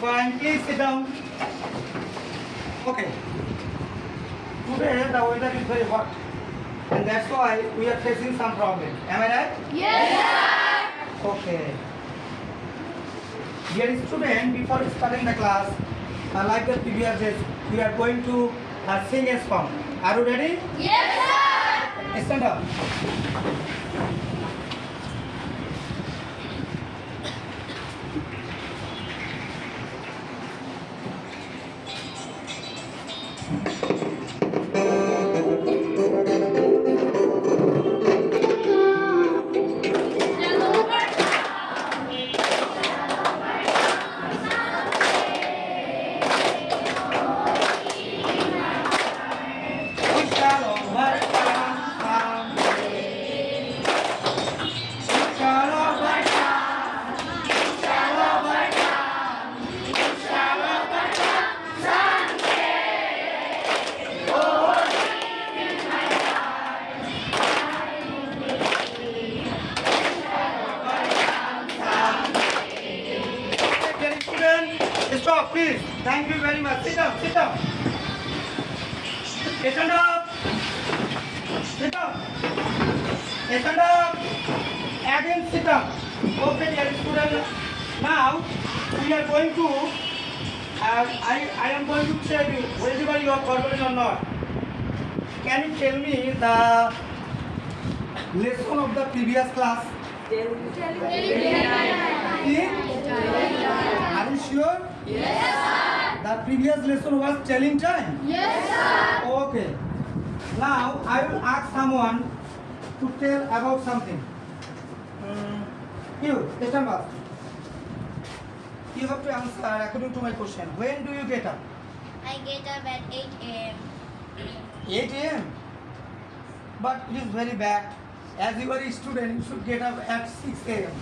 fine. Please sit down. Okay. Today the weather is very hot, and that's why we are facing some problem. Am I right? Yes, sir. Okay. Dear student, before starting the class, like the previous days, we are going to sing a song. Are you ready? Yes, sir. Stand up. Stop, please. Thank you very much. Sit down, sit down. Stand up. Sit down. Stand up. Again, sit down. Okay, dear student. Now, we are going to, I am going to tell you whether you are forgotten or not. Can you tell me the lesson of the previous class? Are you sure? Yes, sir. The previous lesson was telling time? Yes, sir. Okay. Now I will ask someone to tell about something. You, stand up. You have to answer according to my question. When do you get up? I get up at 8 a.m. 8 a.m. But it is very bad. As you are a student, you should get up at 6 a.m.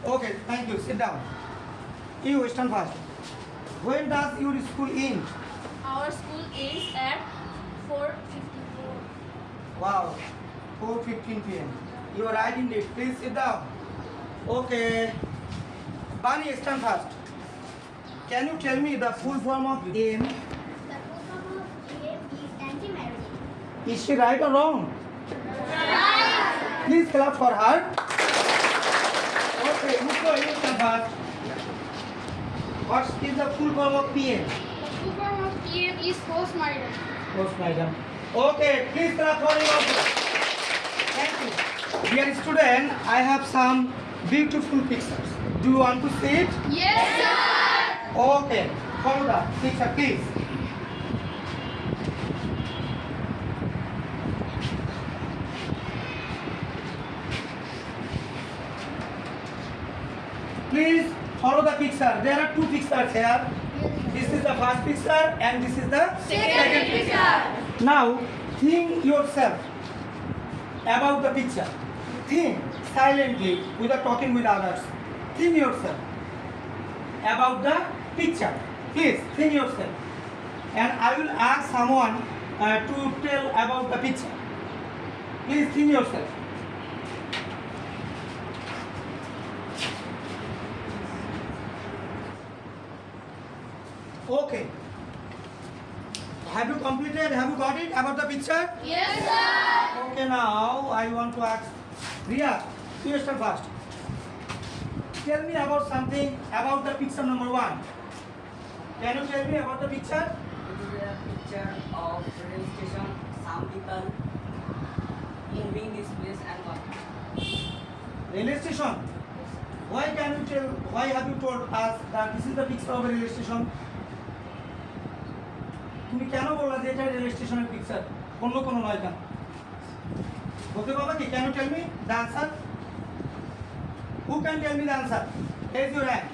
Okay, thank you. Sit down. You stand first. When does your school end? Our school ends at 4:54. Wow, 4:15 p.m. You are right indeed. Please sit down. Okay. Bani, stand first. Can you tell me the full form of aim? The full form of AM is anti-marriage. Is she right or wrong? Right. Please clap for her. Okay, Mukto, you stand first. What is the full form of PM? The full form of PM is postmortem. Postmortem. Okay, please clap for him also. Thank you. Dear student, I have some beautiful pictures. Do you want to see it? Yes, sir. Okay, follow the picture, please. Please follow the picture. There are two pictures here. This is the first picture and this is the second picture. Now, think yourself about the picture. Think silently without talking with others. Think yourself about the picture. Please think yourself. And I will ask someone to tell about the picture. Please think yourself. Okay. Have you completed? Have you got it about the picture? Yes, sir. Okay, now I want to ask Riya, you stand first. Tell me about something about the picture number 1. Can you tell me about the picture? It is a picture of rail station. Some people moving this place and what? Railway station. Why can you tell? Why have you told us that this is the picture of a railway station? তুমি কেন বললা যে এটা rail স্টেশনের picture অন্য কোনো নয় কেন বলতে পারবা কি can you tell me the answer who can tell me the answer raise your hand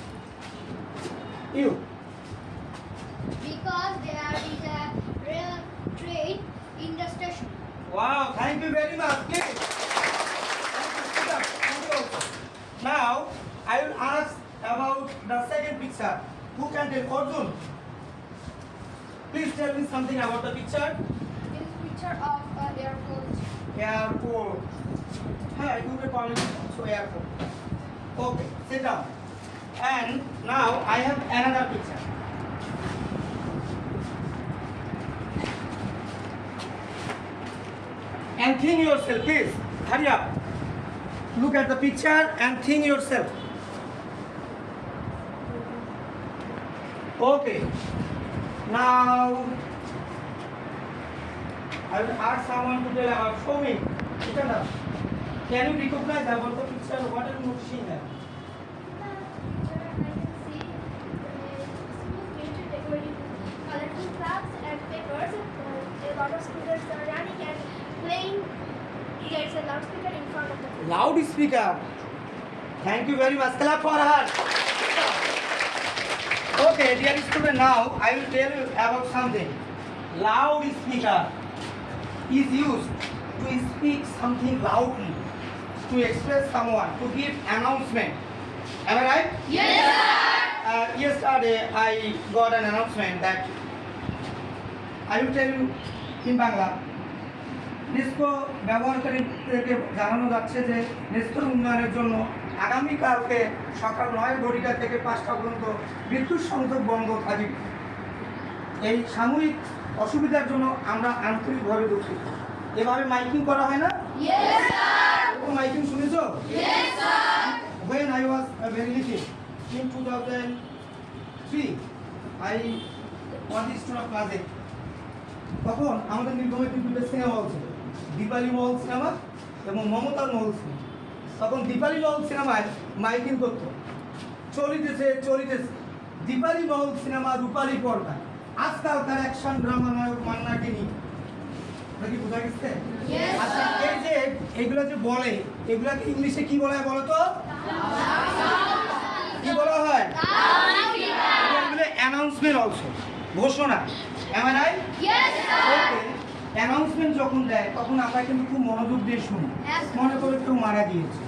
you Because there is a rail train in the station. Wow, thank you very much. Please. Now, I will ask about the second picture. Who can tell? Arjun. Please tell me something about the picture. It is picture of an airport. Airport. Hey, you can call it also airport. Okay, sit down. And now I have another picture. and think yourself, please. Hurry up. Look at the picture and think yourself. Okay. Now, I will ask someone to tell about. Show me. Stand up. Can you recognize about the picture? What are you noticing here? Colorful crafts and papers. A lot of students are running and playing. There's a loudspeaker in front of the Loudspeaker. Thank you very much. Clap for her. Okay, dear student, now I will tell you about something. Loudspeaker is used to speak something loudly, to express someone, to give announcement. Am I right? Yes, sir. Yesterday I got an announcement that I will tell you in Bangla. NESCO ব্যবহারকারীদেরকে জানানো যাচ্ছে যে নেস্কোর উন্নয়নের জন্য আগামীকালকে সকাল 9:00 থেকে 5টা পর্যন্ত বিদ্যুৎ সংযোগ বন্ধ থাকবে। এই সাময়িক অসুবিধার জন্য আমরা আন্তরিকভাবে দুঃখিত। এভাবে মাইকিং করা হয় না? Yes, sir. মাইকিং শুনেছো? Yes, sir. When I was very little in 2003, I was the student of class 8. তখন আমাদের নীলগঞ্জে দুটো সিনেমা হল ছিল, দীপালি মহল সিনেমা এবং মমতার মহল সিনেমা। তখন দীপালি মহল সিনেমায় মাইকিং করতো, চলিতেছে চলিতেছে দীপালি মহল সিনেমা রূপালী পর্দা, আজকালকার অ্যাকশন ড্রামা নায়ক মান্নাকে নিয়ে। কি বোঝা গেছে? আচ্ছা, এই যে এগুলো যে বলে, এগুলাকে ইংলিশে কি বলা হয় বলো তো? কি বলা হয়? এগুলো অ্যানাউন্সমেন্ট অলসো, ঘোষণা। Am I right? Yes, sir. Okay, announcement যখন দেয় তখন আমরা কিন্তু খুব মনোযোগ দিয়ে শুনি। Yes. মনে করে কেউ মারা গিয়েছে,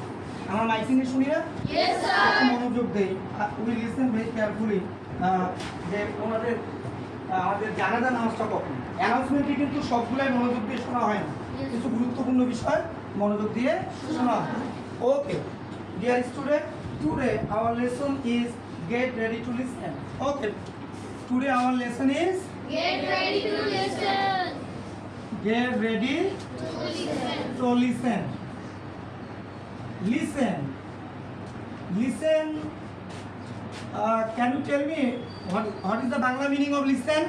আমরা মাইকিংয়ে শুনি না? Yes, একটু sir. মনোযোগ দেই, উই লিসেন ভেরি কেয়ারফুলি যে ওনাদের আমাদের জানাজা নামাজটা কখন। অ্যানাউন্সমেন্টে কিন্তু সবগুলাই মনোযোগ দিয়ে শোনা হয় না, কিছু গুরুত্বপূর্ণ বিষয় মনোযোগ দিয়ে শোনা হয়। Okay, dear student, today our lesson is get ready to listen. Okay, today our lesson is Get ready to listen. get ready To listen. to listen. Listen. Listen. Can you tell me what is the Bangla meaning of listen?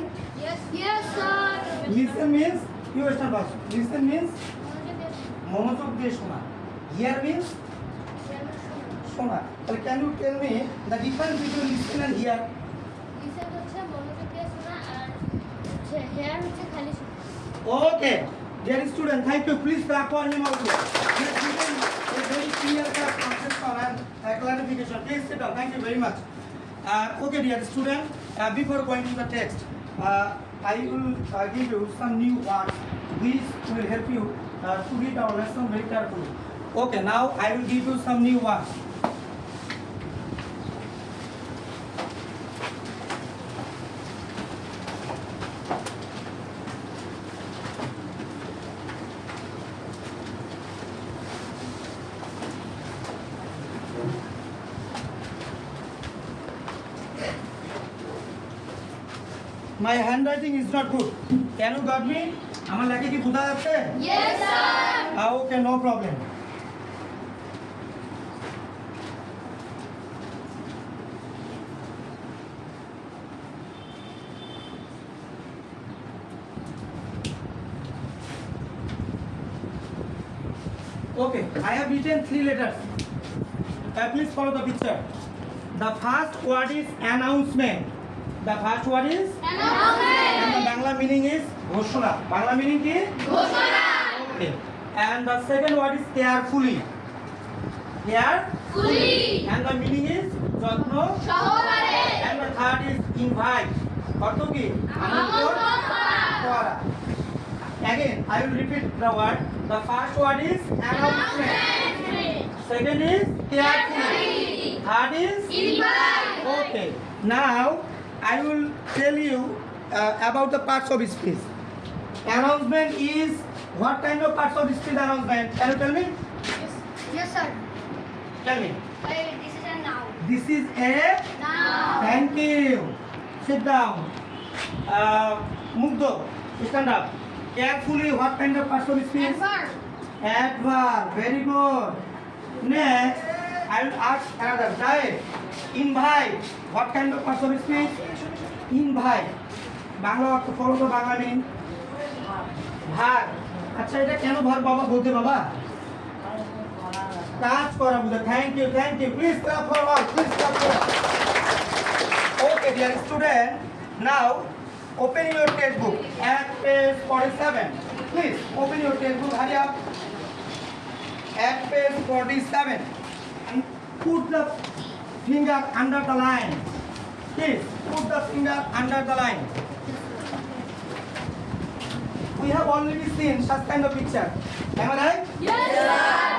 Yes. Yes, sir. Listen means you understand first. Listen means মনোযোগ দিয়ে শোনা. Hear means শোনা. তাহলে can you tell me the difference between listen and hear? Listen হচ্ছে মনোযোগ দিয়ে শোনা আর hear হচ্ছে খালি শোনা। Okay, dear student, thank you. Please clap for him also. He has given a very clear-cut conception and clarification. Please sit down. Thank you very much. Okay, dear student, before going to the text, I will give you some new words which will help you to read our lesson very carefully. Okay, now I will give you some new words. My handwriting is not good. Can you got me? আমার লেখা কি বোঝা যাচ্ছে? Yes, sir. Okay, no problem. Okay, I have written 3 letters. Please follow the picture. The first word is announcement. The first word is Announcement. and the Bangla meaning is ঘোষণা. Bangla meaning কি? ঘোষণা। Okay. And the second word is carefully. Carefully. And the meaning is যত্ন. সহকারে। And the third is invite. অর্থ কি? আমন্ত্রণ করা. Again, I will repeat the word. The first word is announcement. Second is carefully. Third is Invite. okay. Now I will tell you about the parts of speech. Announcement is what kind of parts of speech announcement? Can you tell me? Yes, sir. Tell me. This is a noun. This is a. Noun. Thank you. Sit down. Mugdho, stand up. Carefully, what kind of person of speech? Adverb. Very good. Next, I will ask another. Jai, invite. What kind of person of speech? Invite. Bangla অর্থ follow তো Bangla meaning ভার। আচ্ছা এটা কেন ভার বাবা বলতে বাবা? কাজ করা বুঝে। Thank you please clap for all, please clap for all. Okay dear student, now open your textbook at page 47. Please open your textbook, hurry up. At page 47 and put the finger under the line. Please put the finger under the line. We have already seen such kind of picture. Am I right? Yes, sir.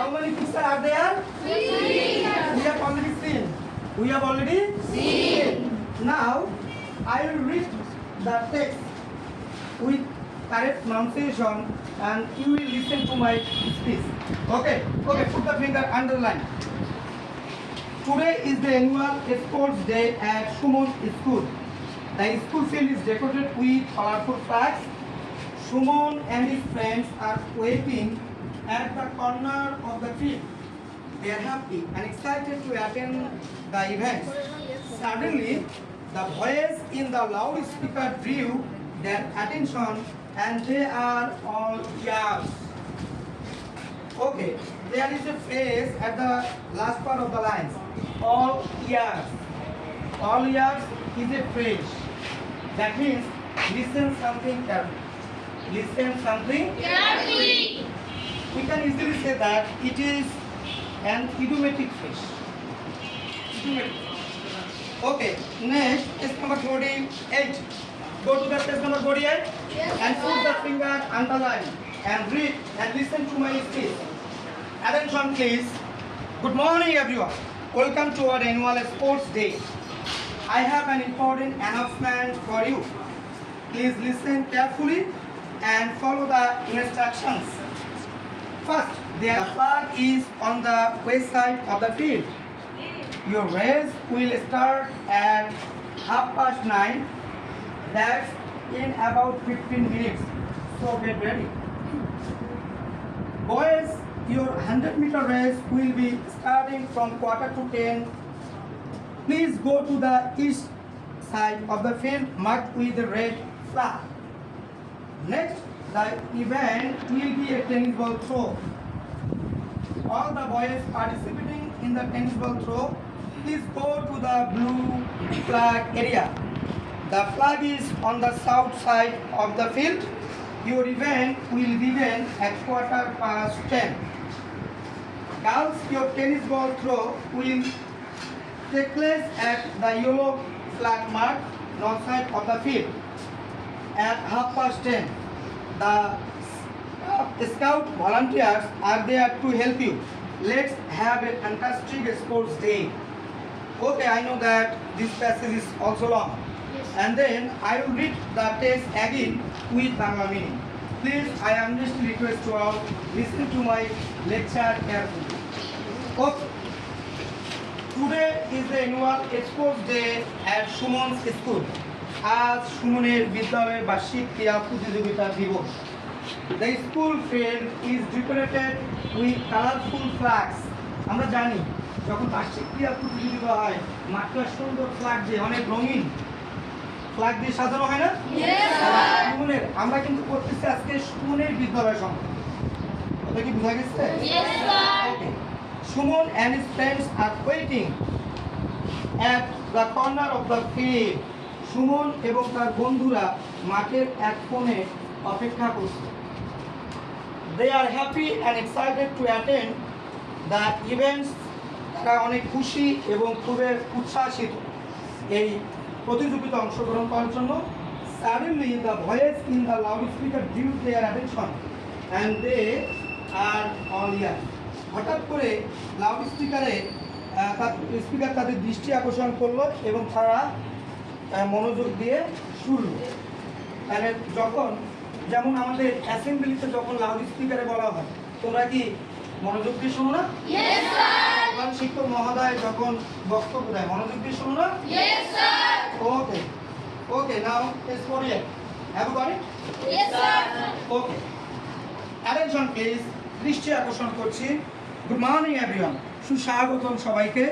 How many pictures are there? 3. We have already seen. We have already seen. Now I will read the text with correct pronunciation and you will listen to my speech. Okay, put the finger underline. Today is the annual sports day at Sumon's school. The school field is decorated with colorful flags. Sumon and his friends are waiting at the corner of the field. They are happy and excited to attend the event. Suddenly, the voice in the loudspeaker drew their attention and they are all ears. Okay, there is a phrase at the last part of the lines. All ears. All ears is a phrase. That means listen something carefully. Listen something Carefully. We can easily say that it is an idiomatic phrase. Idiomatic. Okay, next is number 48. Go to the page number 48 and put the finger underline and read and listen to my speech. Attention please. Good morning everyone. Welcome to our annual sports day. I have an important announcement for you. Please listen carefully and follow the instructions. First, the flag is on the west side of the field. Your race will start at 9:30. That's in about 15 minutes. So get ready. Boys, your 100-meter race will be starting from 9:45. Please go to the east side of the field marked with the red flag. Next, the event will be a tennis ball throw. All the boys participating in the tennis ball throw, please go to the blue flag area. The flag is on the south side of the field. Your event will begin at 10:15. Girls, your tennis ball throw will take place at the yellow flag mark north side of the field at 10:30. The scout volunteers are there to help you. Let's have a fantastic sports day. Okay, I know that this passage is also long. And then I will read the text again with Bangla meaning. Please, I earnestly request you all listen to my lecture carefully. Okay. Today is the annual sports day at Sumon's school. আজ সুমনের বিদ্যালয়ের বার্ষিক ক্রীড়া প্রতিযোগিতা দিবস। The school field is decorated with colorful flags. আমরা জানি যখন বার্ষিক ক্রীড়া প্রতিযোগিতা হয় মাঠটা সুন্দর ফ্ল্যাগ দিয়ে অনেক রঙিন ফ্ল্যাগ দিয়ে সাজানো হয় না? সুমনের আমরা কিন্তু করতেছি আজকে সুমনের বিদ্যালয় সম্পর্কে। কথা কি বোঝা গেছে? Okay. Sumon and his friends are waiting at the corner of the field. Suman এবং তার বন্ধুরা মাঠের এক কোণে অপেক্ষা করছে। They are happy and excited to attend the events. তারা অনেক খুশি এবং খুবই উচ্ছ্বাসিত এই প্রতিযোগিতা অংশগ্রহণ করার জন্য। Suddenly the voice in the loudspeaker drew their attention and they are all ears. হঠাৎ করে লাউডস্পিকারে স্পিকার তাদের দৃষ্টি আকর্ষণ করলো এবং তারা মনোযোগ দিয়ে শুনল। তাহলে যখন যেমন আমাদের অ্যাসেম্বলিতে যখন লাউড স্পিকারে বলা হয় তোমরা কি মনোযোগ দিয়ে শোনো না? প্রধান শিক্ষক মহোদয় যখন বক্তব্য দেয় মনোযোগ দিয়ে শোনো না? ওকে নাও Have you got it? Yes, sir. Okay. Attention please. দৃষ্টি আকর্ষণ করছি। Good morning everyone. সুস্বাগতম সবাইকে।